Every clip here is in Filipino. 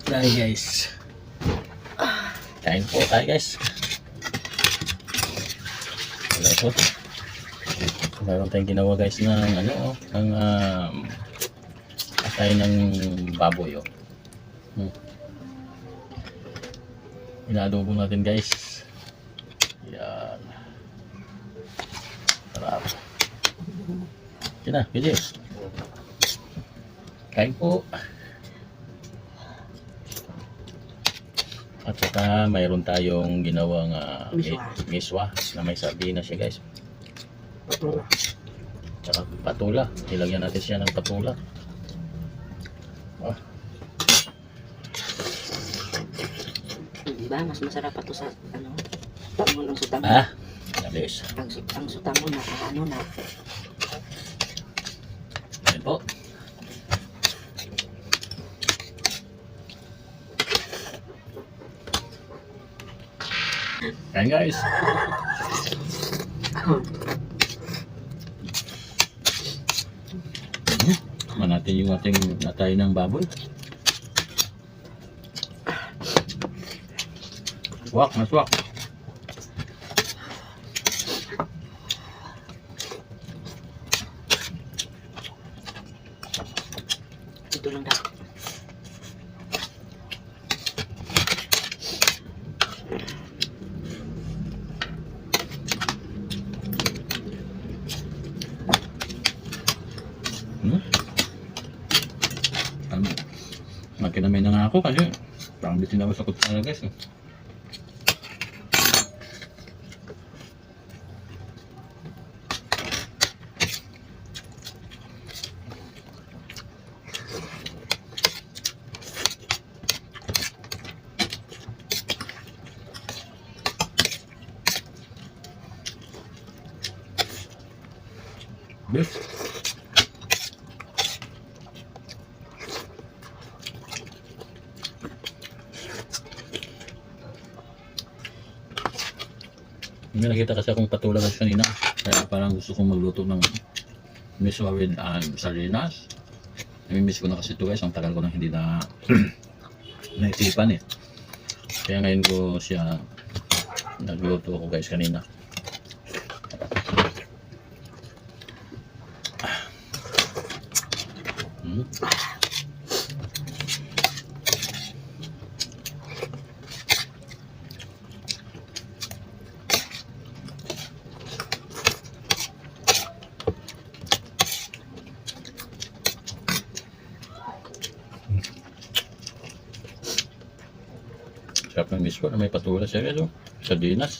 Dahil guys, kain po tayo guys. Wala po. Meron tayong ginawa guys ng ano, ng atay ng baboy. Inadobo natin guys. Yan. Sarap. Yan na, pwede. Kain po. At saka mayroon tayong ginawang miswa na may sardinas siya guys. Patula. Tsaka patula. Ilagyan natin siya ng patula. Diba? Mas masarap pa to sa ano. Tamon ang sutamo. Nabis. Ang sutamo na ano na. Ayan po. Ayan guys. Tikman natin yung ating atay ng baboy. Swak na swak. Ito lang daw. Makinamay na nga ako kasi parang bitin ako sa kutsara guys. Yes. May nakita kasi akong patula kasi kanina. Kaya parang gusto kong magluto ng miswa with sardinas. Namimiss ko na kasi ito guys. Ang tagal ko nang hindi na naisipan eh. Kaya ngayon ko siya nagluto ko guys kanina. Sarap ng miswa na may patula siya guys. Sardinas.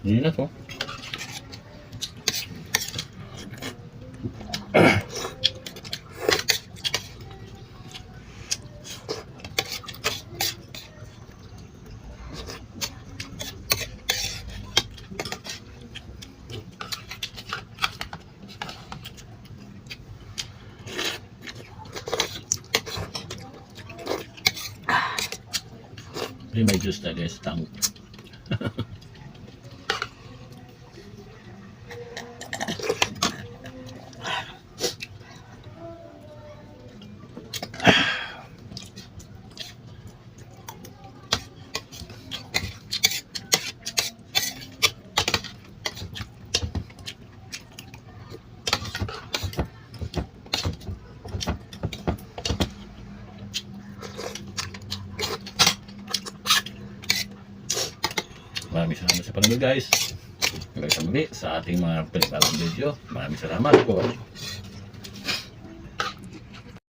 Ini na to. Ini may juice na guys, tang. Maraming salamat sa panonood guys. Hanggang sa muli sa ating mga panibagong video. Maraming salamat po.